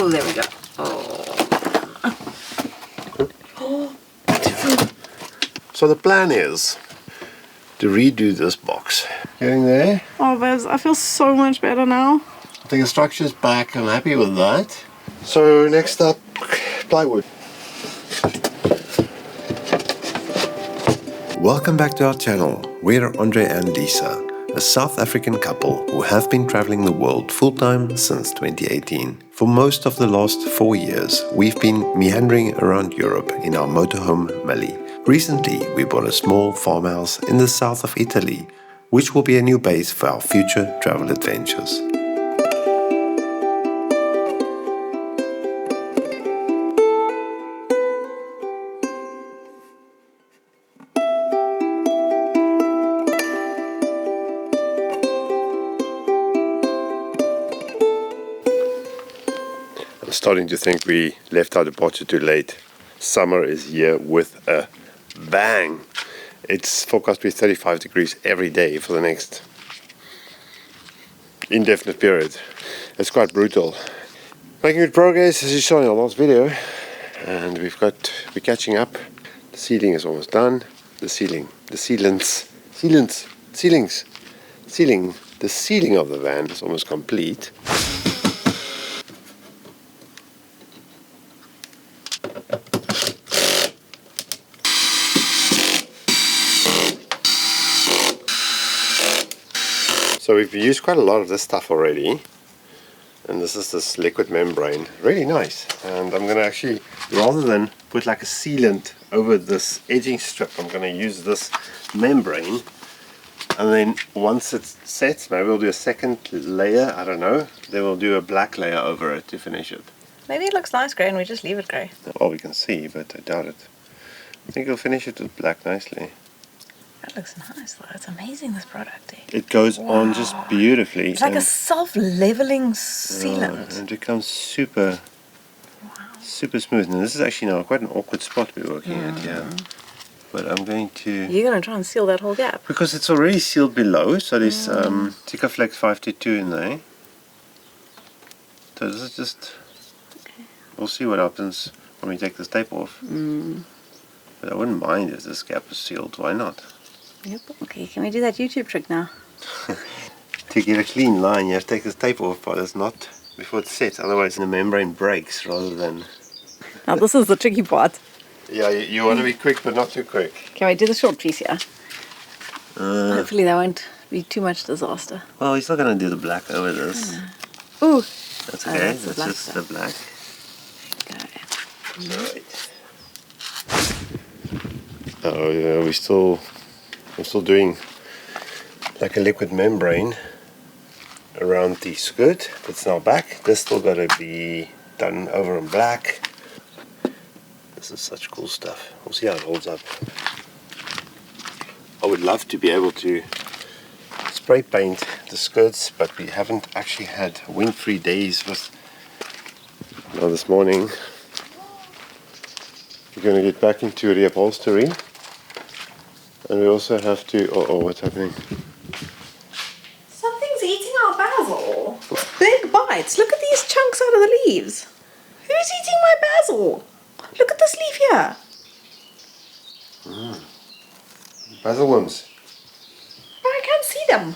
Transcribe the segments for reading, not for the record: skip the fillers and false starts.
Oh, there we go. Oh. So the plan is to redo this box. Getting there. Oh, Bez, I feel so much better now. I think the structure's back. I'm happy with that. So next up, plywood. Welcome back to our channel. We're Andre and Lisa, a South African couple who have been traveling the world full-time since 2018. For most of the last 4 years, we've been meandering around Europe in our motorhome Mali. Recently, we bought a small farmhouse in the south of Italy, which will be a new base for our future travel adventures. I'm starting to think we left our departure too late. Summer is here with a bang. It's forecast to be 35 degrees every day for the next indefinite period. It's quite brutal. Making good progress as you saw in our last video, and we're catching up. The ceiling is almost done. The ceiling of the van is almost complete. So we've used quite a lot of this stuff already, and this liquid membrane, really nice. And I'm going to actually, rather than put like a sealant over this edging strip, I'm going to use this membrane, and then once it sets, maybe we'll do a second layer, I don't know, then we'll do a black layer over it to finish it. Maybe it looks nice grey and we just leave it grey. Well, we can see, but I doubt it. I think we'll finish it with black nicely. That looks nice though. It's amazing, this product. It goes on just beautifully. It's like a self-leveling sealant. And it becomes super smooth. And this is actually now quite an awkward spot we're working at here. But I'm going to... You're going to try and seal that whole gap? Because it's already sealed below, so there's Sikaflex 522 in there. So this is just... Okay. We'll see what happens when we take this tape off. But I wouldn't mind if this gap is sealed. Why not? Yep. Okay, can we do that YouTube trick now? To get a clean line, you have to take this tape off, but it's not before it's set. Otherwise, the membrane breaks rather than... Now this is the tricky part. Yeah, you want to be quick, but not too quick. Can we do the short piece here? Hopefully that won't be too much disaster. Well, he's not going to do the black over this. Ooh. That's okay. That's just the black. Okay. Right. Oh yeah, we're still doing like a liquid membrane around the skirt. That's now back. This still got to be done over in black. This is such cool stuff. We'll see how it holds up. I would love to be able to spray paint the skirts, but we haven't actually had wind-free days with... Now this morning we're going to get back into reupholstery, and we also have to... Oh, what's happening? Something's eating our basil. Big bites. Look at these chunks out of the leaves. Who's eating my basil? Look at this leaf here. Basil worms. But I can't see them.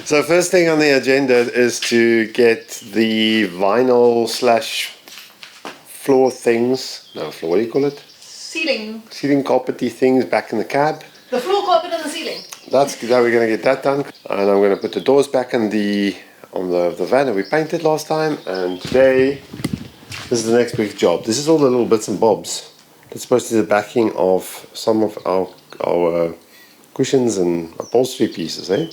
So first thing on the agenda is to get the vinyl / floor things. No, floor, what do you call it? Ceiling. Ceiling carpety things back in the cab. The floor carpet and the ceiling. That's how we're going to get that done. And I'm going to put the doors back in the van that we painted last time. And today, this is the next big job. This is all the little bits and bobs. That's supposed to be the backing of some of our cushions and upholstery pieces, eh?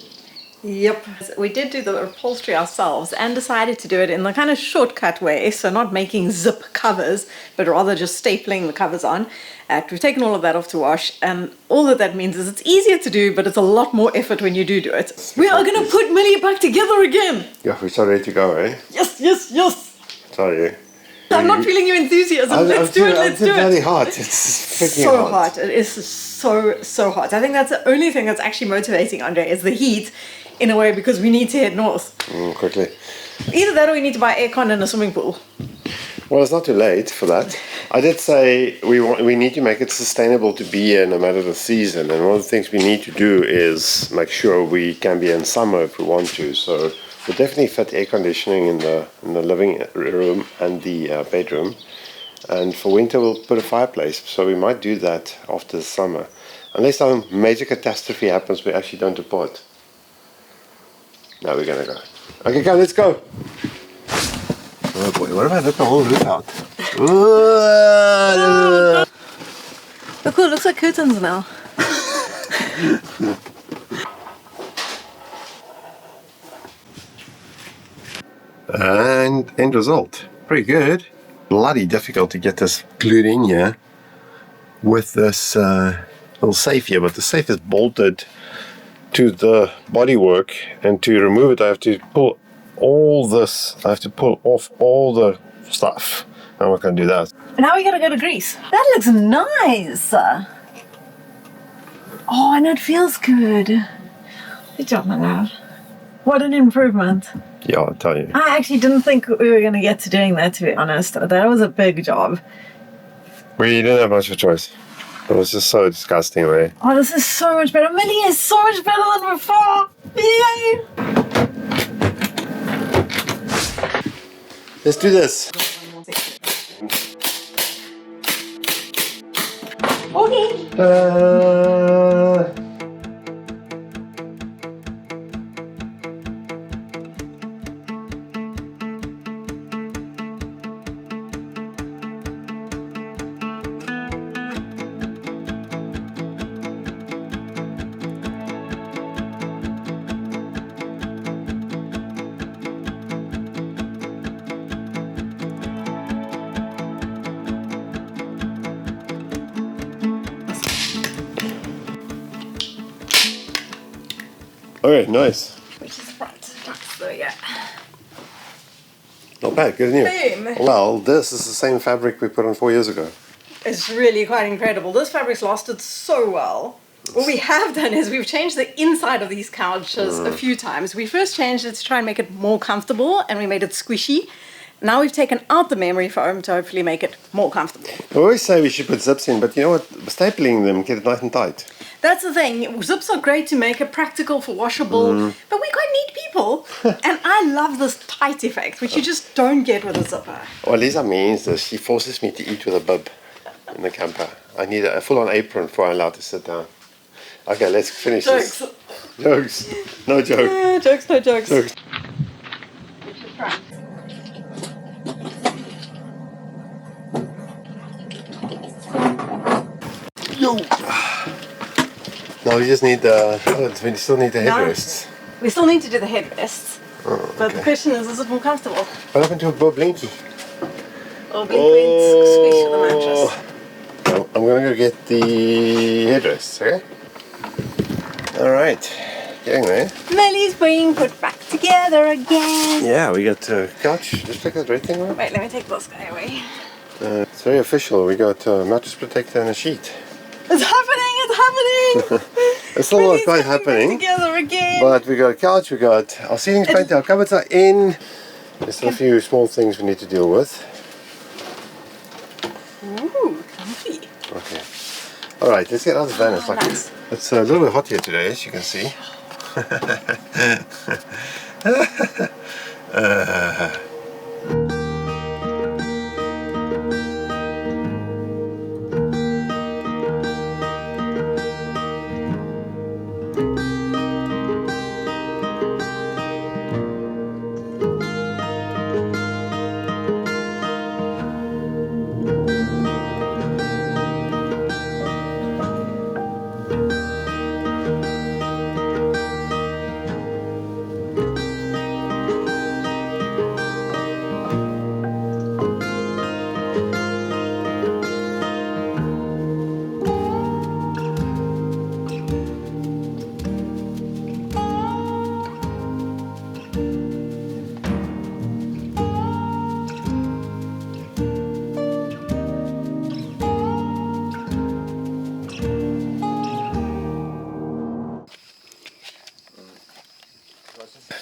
Yep. We did do the upholstery ourselves and decided to do it in the kind of shortcut way, so not making zip covers, but rather just stapling the covers on. We've taken all of that off to wash, and all that means is it's easier to do, but it's a lot more effort when you do it. We are going to put Millie back together again! Yeah, we're so ready to go, eh? Yes, yes, yes! Sorry. I'm not feeling your enthusiasm. Let's do it. It's very hot. It's freaking so hot. It is so hot. I think that's the only thing that's actually motivating Andre is the heat, in a way, because we need to head north. Quickly. Either that or we need to buy aircon and a swimming pool. Well, it's not too late for that. I did say we need to make it sustainable to be here no matter the season, and one of the things we need to do is make sure we can be in summer if we want to. So we'll definitely fit air conditioning in the living room and the bedroom, and for winter we'll put a fireplace. So we might do that after the summer, unless some major catastrophe happens we actually don't depart. Now we're gonna go. Okay, come, let's go. Oh boy, what if I look the whole roof out? Oh cool, it looks like curtains now. And end result, pretty good. Bloody difficult to get this glued in here with this little safe here, but the safe is bolted to the bodywork, and to remove it I have to pull all this, I have to pull off all the stuff. I'm not going to do that. Now we gotta go to Greece. That looks nice. Oh, and it feels good. Good job, my love. What an improvement. Yeah, I'll tell you. I actually didn't think we were gonna get to doing that, to be honest. That was a big job. We didn't have much of a choice. It was just so disgusting, right? Oh, this is so much better. Millie is so much better than before. Yay! Let's do this. Okay. Okay, nice. Which is right. So yeah. Not bad, good news. Boom. Well, this is the same fabric we put on 4 years ago. It's really quite incredible. This fabric's lasted so well. What we have done is we've changed the inside of these couches a few times. We first changed it to try and make it more comfortable, and we made it squishy. Now we've taken out the memory foam to hopefully make it more comfortable. I always say we should put zips in, but you know what? Stapling them, get it nice and tight. That's the thing. Zips are great to make it practical for washable, but we're quite neat people. And I love this tight effect, which you just don't get with a zipper. What Lisa means is she forces me to eat with a bib in the camper. I need a full-on apron before I'm allowed to sit down. Okay, let's finish Jokes. this. Jokes. No joke. Jokes, no jokes. Jokes. Yo. Now we just need the. We still need the headrests. We still need to do the headrests. But the question is it more comfortable? What happened to a Blinky? Or being squeeze to the mattress? Well, I'm gonna go get the headrests, okay? Alright, getting there. Millie's being put back together again. Yeah, we got couch. Just take that red thing away. Wait, let me take this guy away. It's very official. We got mattress protector and a sheet. It's happening! It's happening! It's still not Millie's quite getting back happening. together again. But we got a couch, we got our ceiling's painted, our cupboards are in. There's still a few small things we need to deal with. Ooh, comfy. Okay. Alright, let's get out of the van. It's like nice. It's a little bit hot here today, as you can see.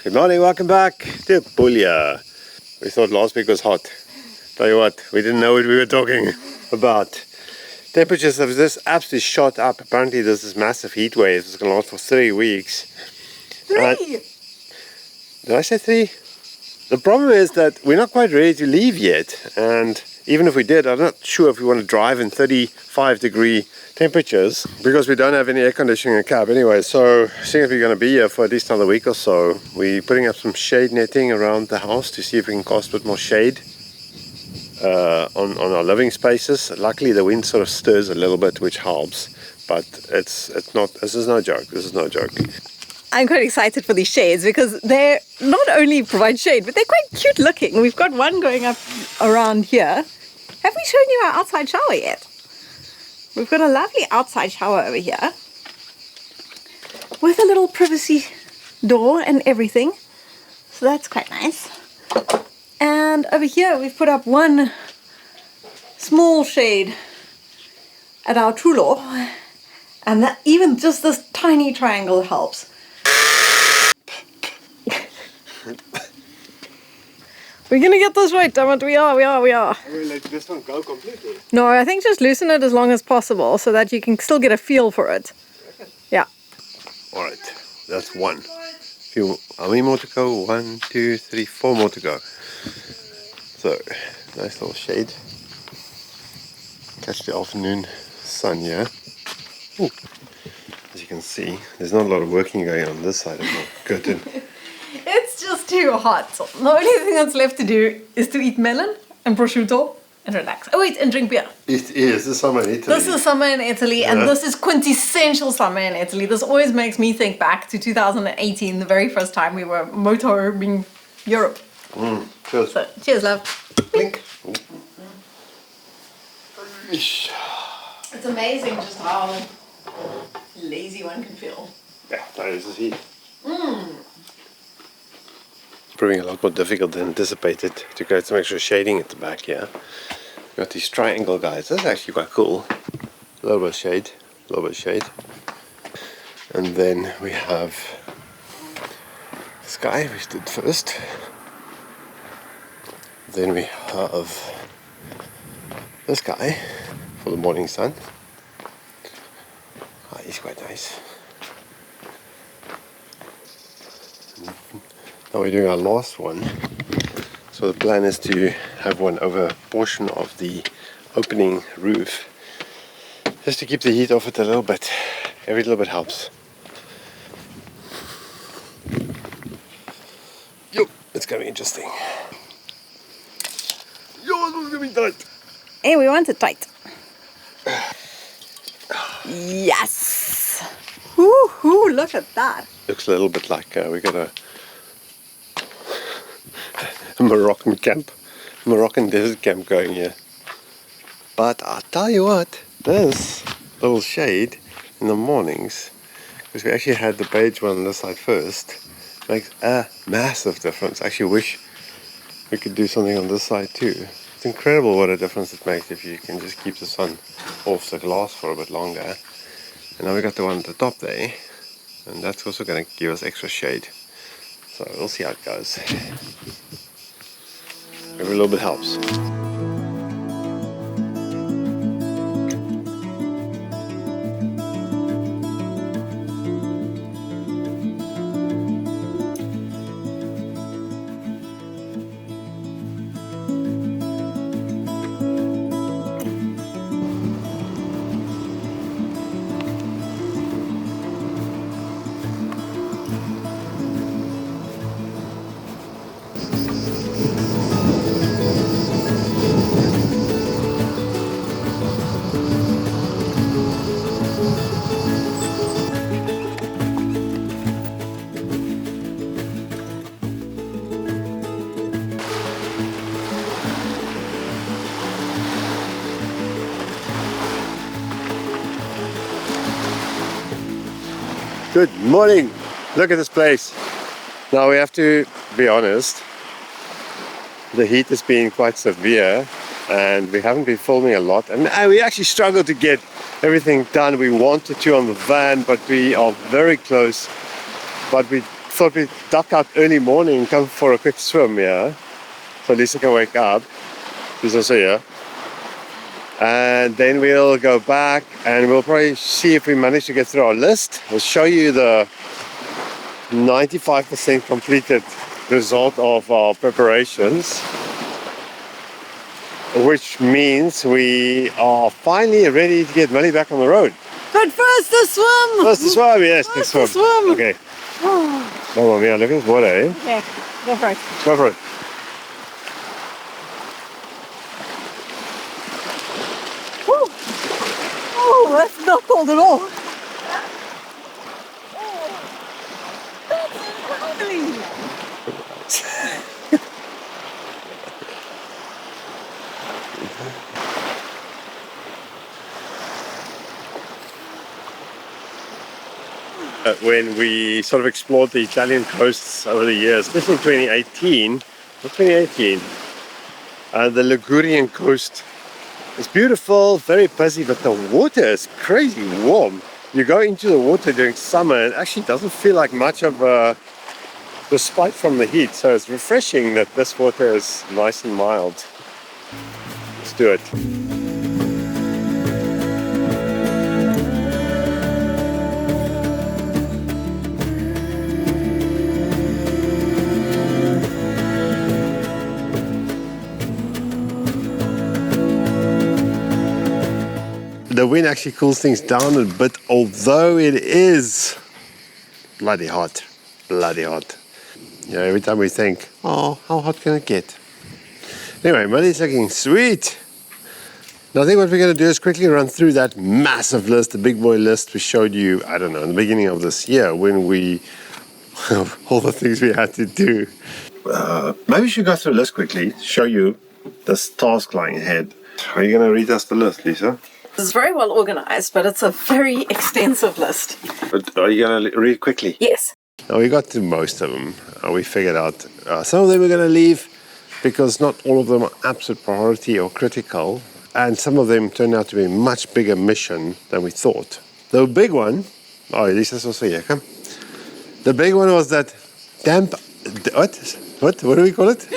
Good morning, welcome back to Puglia. We thought last week was hot. Tell you what, we didn't know what we were talking about. Temperatures have just absolutely shot up. Apparently there's this massive heat wave. It's going to last for 3 weeks. 3! Did I say 3? The problem is that we're not quite ready to leave yet. And even if we did, I'm not sure if we want to drive in 35-degree temperatures because we don't have any air conditioning in the cab anyway. So seeing if we're going to be here for at least another week or so, we're putting up some shade netting around the house to see if we can cast a bit more shade on our living spaces. Luckily the wind sort of stirs a little bit, which helps, but it's not, this is no joke. I'm quite excited for these shades because they not only provide shade, but they're quite cute looking. We've got one going up around here. Have we shown you our outside shower yet? We've got a lovely outside shower over here with a little privacy door and everything. So that's quite nice. And over here we've put up one small shade at our trullo. And that even just this tiny triangle helps. We're gonna get this right, damn it. We are. I will let this one go completely. No, I think just loosen it as long as possible so that you can still get a feel for it. Yeah. Alright, that's one. How many more to go? 1, 2, 3, 4 more to go. So, nice little shade. Catch the afternoon sun here. Ooh. As you can see, there's not a lot of working going on this side of the curtain. It's just too hot. So the only thing that's left to do is to eat melon and prosciutto and relax. Oh wait, and drink beer. It is the summer in Italy. This is summer in Italy, and this is quintessential summer in Italy. This always makes me think back to 2018, the very first time we were motoring Europe. Cheers. So, cheers, love. Blink. It's amazing just how lazy one can feel. Yeah, that is the heat. Proving a lot more difficult than anticipated to get some extra shading at the back here. We've got these triangle guys. That's actually quite cool. A little bit of shade, a little bit of shade. And then we have this guy we did first. Then we have this guy for the morning sun. He's quite nice. Now we're doing our last one. So the plan is to have one over a portion of the opening roof, just to keep the heat off it a little bit. Every little bit helps. Yo, it's gonna be interesting. Yo, it's gonna be tight. Hey, we want it tight. Yes! Woohoo, look at that. Looks a little bit like we got a Moroccan camp, Moroccan desert camp going here. But I'll tell you what, this little shade in the mornings, because we actually had the beige one on this side first, makes a massive difference. I actually wish we could do something on this side too. It's incredible what a difference it makes if you can just keep the sun off the glass for a bit longer. And now we got the one at the top there, and that's also going to give us extra shade. So we'll see how it goes. Every little bit helps. Good morning. Look at this place. Now we have to be honest. The heat has been quite severe and we haven't been filming a lot. And we actually struggled to get everything done we wanted to on the van, but we are very close. But we thought we'd duck out early morning and come for a quick swim, yeah? So at least I can wake up. He's also here. And then we'll go back and we'll probably see if we manage to get through our list. We'll show you the 95% completed result of our preparations, which means we are finally ready to get Millie back on the road. But first the swim! First the swim, yes, the First the swim. swim. Okay. Mamma mia, look at this water, eh? Yeah, go for it. Go for it. Woo. Oh, that's not cold at all. When we sort of explored the Italian coasts over the years, especially in 2018, the Ligurian coast is beautiful, very busy, but the water is crazy warm. You go into the water during summer, it actually doesn't feel like much of a respite from the heat, so it's refreshing that this water is nice and mild. Let's do it. The wind actually cools things down a bit, although it is bloody hot. Bloody hot. You know, every time we think, oh, how hot can it get? Anyway, Millie's looking sweet. Now I think what we're going to do is quickly run through that massive list, the big boy list we showed you, I don't know, in the beginning of this year when we, all the things we had to do. Maybe we should go through the list quickly, show you this task lying ahead. Are you going to read us the list, Lisa? It's very well organized, but it's a very extensive list. But are you going to read quickly? Yes. Now, we got to most of them. We figured out some of them we're going to leave because not all of them are absolute priority or critical. And some of them turned out to be a much bigger mission than we thought. The big one, oh, Lisa's also here, come. The big one was that damp, what do we call it?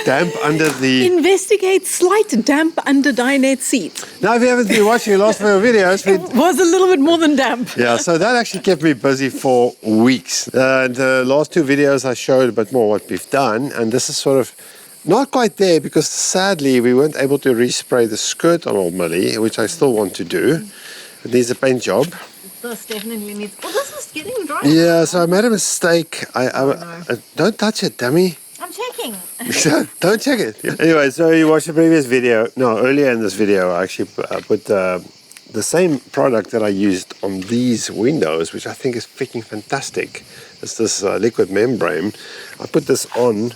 Damp under the... Investigate slight damp under dinette seat. Now, if you haven't been watching the last few videos, It was a little bit more than damp. yeah, so that actually kept me busy for weeks. The last two videos I showed a bit more what we've done, and this is sort of not quite there because sadly we weren't able to respray the skirt on old Millie, which I still want to do. It needs a paint job. This definitely needs... Oh, this is getting dry. Yeah, so I made a mistake. Don't touch it, dummy. I'm checking. Don't check it. Anyway, so you watched the previous video. No, earlier in this video, I actually put the same product that I used on these windows, which I think is freaking fantastic. It's this liquid membrane. I put this on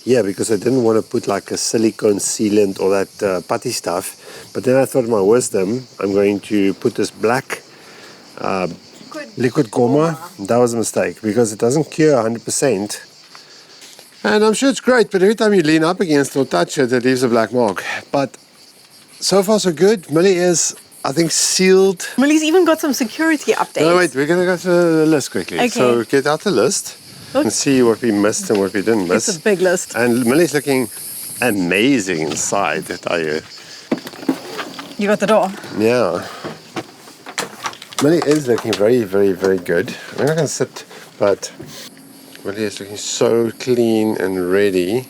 here because I didn't want to put like a silicone sealant or that putty stuff. But then I thought in my wisdom, I'm going to put this black liquid Goma. That was a mistake because it doesn't cure 100%. And I'm sure it's great, but every time you lean up against it or touch it, it leaves a black mark. But so far so good. Millie is, I think, sealed. Millie's even got some security updates. No, wait, we're going to go through the list quickly. Okay. So get out the list and see what we missed and what we didn't miss. It's a big list. And Millie's looking amazing inside, I tell you. You got the door. Yeah. Millie is looking very, very, very good. I'm not going to sit, but Millie is looking so clean and ready.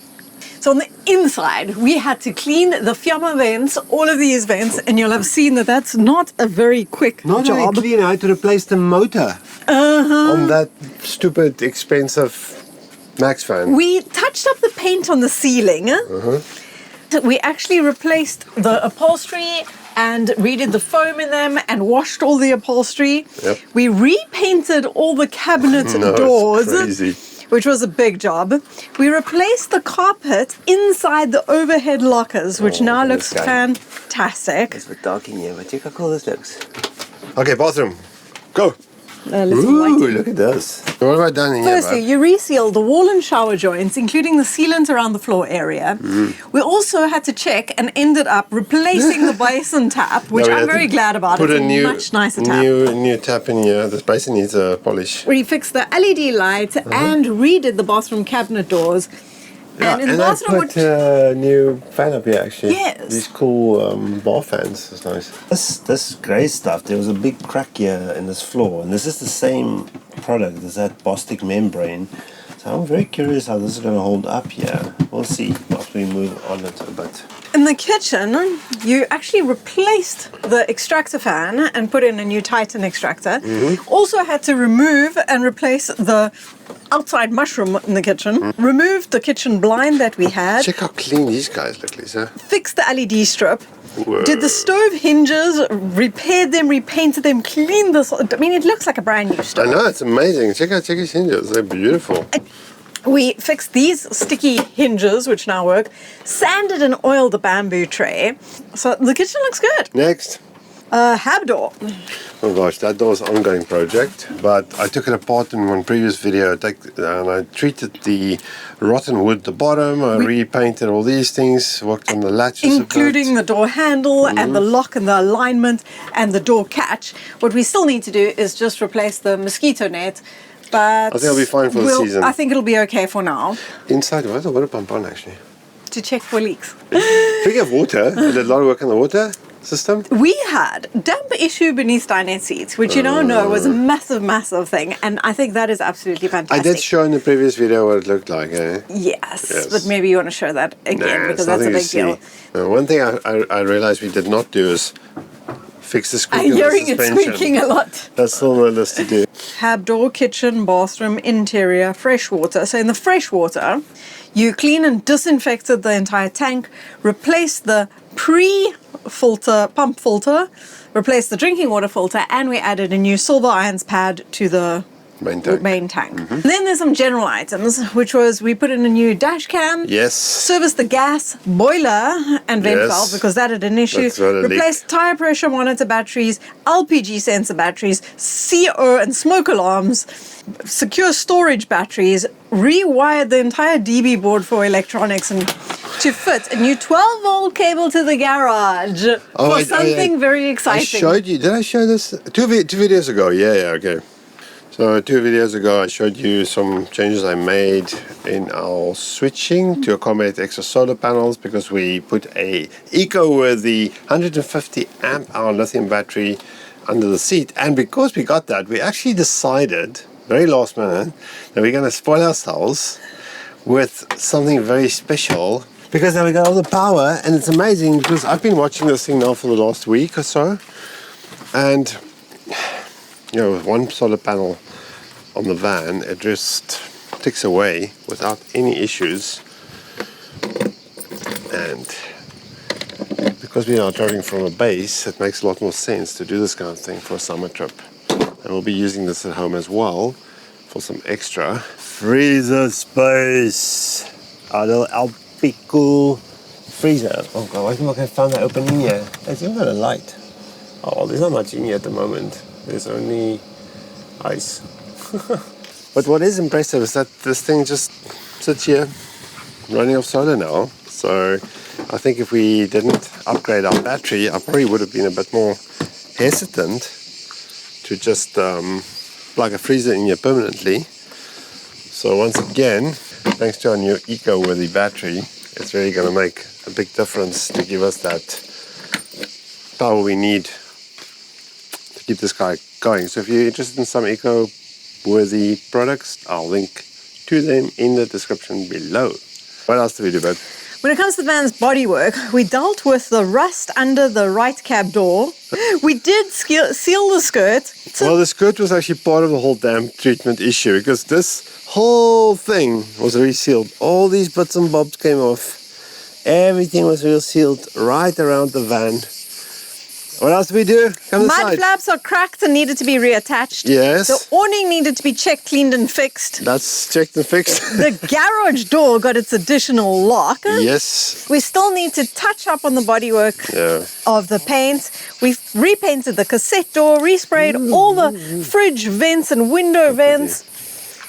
So on the inside, we had to clean the Fiamma vents, all of these vents, and you'll have seen that that's not a very quick Not job. only clean, I had to replace the motor on that stupid, expensive Max fan. We touched up the paint on the ceiling. We actually replaced the upholstery and redid the foam in them and washed all the upholstery. Yep. We repainted all the cabinet No, it's doors, crazy. which was a big job. We replaced the carpet inside the overhead lockers, which now looks this guy. fantastic. It's a bit dark in here, but check how cool this looks. Okay, bathroom. Go. Let's Ooh, light it. look at this. What have I done in Firstly, here, you resealed the wall and shower joints, including the sealant around the floor area. We also had to check and ended up replacing the basin tap, which No, we I'm had to very glad about. Put It's a new, much nicer tap. new tap in here. This basin needs a polish. We fixed the LED light and redid the bathroom cabinet doors. And in the I bathroom, put a new fan up here actually. Yes. These cool bar fans. It's nice. This grey stuff, there was a big crack here in this floor, and this is the same product as that Bostik membrane. So I'm very curious how this is going to hold up here. We'll see after we move on it a bit. in the kitchen, you actually replaced the extractor fan and put in a new Titan extractor. Also had to remove and replace the outside mushroom in the kitchen. Removed the kitchen blind that we had. Check how clean these guys look, Lisa. Fixed the LED strip. Whoa. Did the stove hinges, repaired them, repainted them, cleaned this. I mean, it looks like a brand new I stove. know, it's amazing. Check out these hinges. They're beautiful. We fixed these sticky hinges, which now work, sanded and oiled the bamboo tray. So the kitchen looks good. Next. Hab door. Oh gosh, that door's an ongoing project, but I took it apart in one previous video and I treated the rotten wood at the bottom, I repainted all these things, worked on the latches Including the door handle and the lock and the alignment and the door catch. What we still need to do is just replace the mosquito net. But I think it'll be fine for the season. I think it'll be okay for now. Inside, what a water pump on actually. To check for leaks. Speaking of water, I did a lot of work on the water system. We had damp issue beneath dinette seats, which you now know was a massive, massive thing. And I think that is absolutely I fantastic. did show in the previous video what it looked like, eh? Yes, but maybe you want to show that again because that's a big deal. One thing I realized we did not do is fix the squeak I'm on the hearing it suspension. squeaking a lot. That's still on the list to do. Hab door, kitchen, bathroom, interior, fresh water. So in the fresh water, you clean and disinfected the entire tank, replaced the pre-filter, pump filter, replaced the drinking water filter, and we added a new silver irons pad to the Main tank. Then there's some general items, which was we put in a new dash cam. Yes. Serviced the gas boiler and vent Yes. valve because that had an issue. That's what it Replaced tire pressure monitor batteries, LPG sensor batteries, CO and smoke alarms, secure storage batteries, rewired the entire DB board for electronics and to fit a new 12-volt cable to the garage for something very exciting. I showed you. Did I show this? Two videos ago. Yeah, okay. So 2 videos ago I showed you some changes I made in our switching to accommodate extra solar panels because we put a eco-worthy 150 amp hour lithium battery under the seat, and because we got that, we actually decided very last minute that we're going to spoil ourselves with something very special because now we got all the power, and it's amazing because I've been watching this thing now for the last week or so, and you know, with one solar panel on the van, it just ticks away without any issues. And because we are driving from a base, it makes a lot more sense to do this kind of thing for a summer trip. And we'll be using this at home as well for some extra freezer space. Our little Alpico freezer. Oh god, why can't I find that open in here? It's even got a light. Oh, well, there's not much in here at the moment. There's only ice. But what is impressive is that this thing just sits here running off solar now. So I think if we didn't upgrade our battery, I probably would have been a bit more hesitant to just plug a freezer in here permanently. So once again, thanks to our new eco-worthy battery, it's really going to make a big difference to give us that power we need to keep this guy going. So if you're interested in some eco-worthy products, I'll link to them in the description below. What else did we do, Bud? When it comes to the van's bodywork, we dealt with the rust under the right cab door. We did seal the skirt. Well, the skirt was actually part of the whole damp treatment issue because this whole thing was resealed. All these bits and bobs came off. Everything was resealed right around the van. What else did we do? Come Mud inside. flaps are cracked and needed to be reattached. Yes. The awning needed to be checked, cleaned and fixed. That's checked and fixed. The garage door got its additional lock. Yes. We still need to touch up on the bodywork of the paint. We've repainted the cassette door, resprayed all the fridge vents and window vents.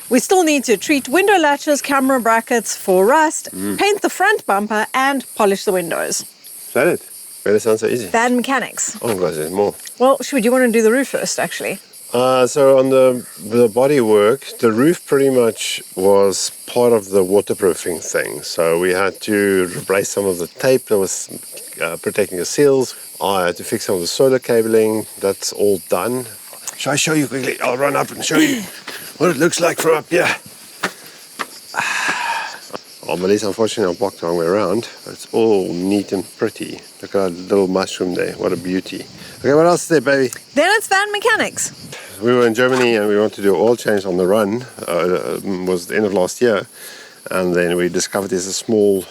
We still need to treat window latches, camera brackets for rust, paint the front bumper, and polish the windows. Is that it? Really sounds so easy. Van mechanics. Oh, gosh, there's more. Well, do you want to do the roof first, actually? So on the bodywork, the roof pretty much was part of the waterproofing thing. So we had to replace some of the tape that was protecting the seals. I had to fix some of the solar cabling. That's all done. Shall I show you quickly? I'll run up and show you what it looks like from up here. Oh, Melissa, unfortunately, I walked the wrong way around. It's all neat and pretty. Look at that little mushroom there. What a beauty. Okay, what else is there, baby? Then it's van mechanics. We were in Germany and we wanted to do an oil change on the run. Was the end of last year. And then we discovered there's a small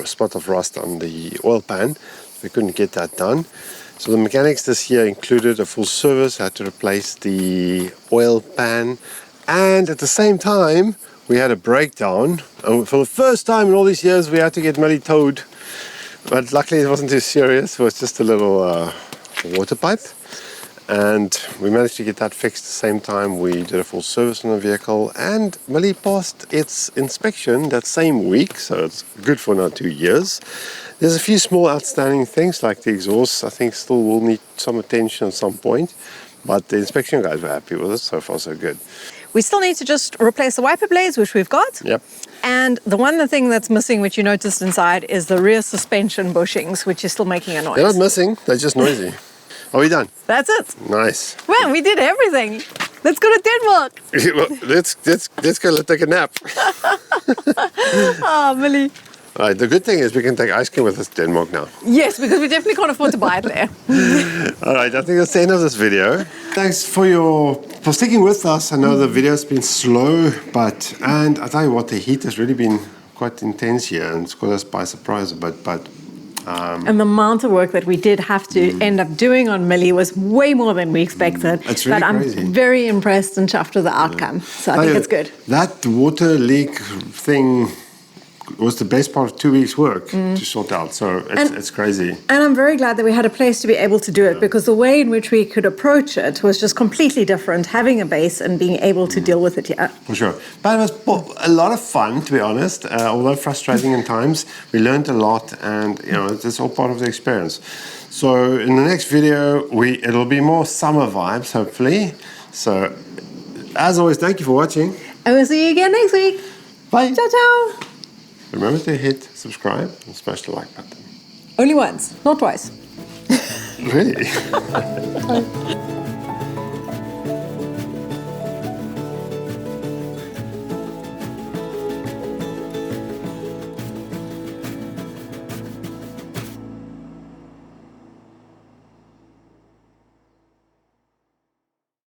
spot of rust on the oil pan. We couldn't get that done. So the mechanics this year included a full service. Had to replace the oil pan. And at the same time, we had a breakdown. And for the first time in all these years, we had to get Millie towed. But luckily it wasn't too serious. It was just a little water pipe. And we managed to get that fixed at the same time. We did a full service on the vehicle. And Millie passed its inspection that same week. So it's good for now 2 years. There's a few small outstanding things like the exhaust. I think still will need some attention at some point. But the inspection guys were happy with it. So far so good. We still need to just replace the wiper blades, which we've got. Yep. And the one thing that's missing, which you noticed inside, is the rear suspension bushings, which is still making a noise. They're not missing. They're just noisy. Are we done? That's it. Nice. Man, we did everything. Let's go to Denmark. let's go take a nap. Oh, Millie. All right, the good thing is we can take ice cream with us to Denmark now. Yes, because we definitely can't afford to buy it there. All right, I think that's the end of this video. Thanks for sticking with us. I know the video's been slow, and I tell you what, the heat has really been quite intense here and it's caught us by surprise a bit, and the amount of work that we did have to end up doing on Millie was way more than we expected. It's really but crazy. I'm very impressed and chuffed with the outcome. So I think it's good. That water leak thing was the best part of 2 weeks' work to sort out. So it's crazy. And I'm very glad that we had a place to be able to do it, because the way in which we could approach it was just completely different, having a base and being able to deal with it here. For sure. But it was a lot of fun, to be honest. Although frustrating in times, we learned a lot, and it's all part of the experience. So in the next video, it'll be more summer vibes, hopefully. So as always, thank you for watching. And we'll see you again next week. Bye. Ciao, ciao. Remember to hit subscribe and smash the like button. Only once, not twice. Really?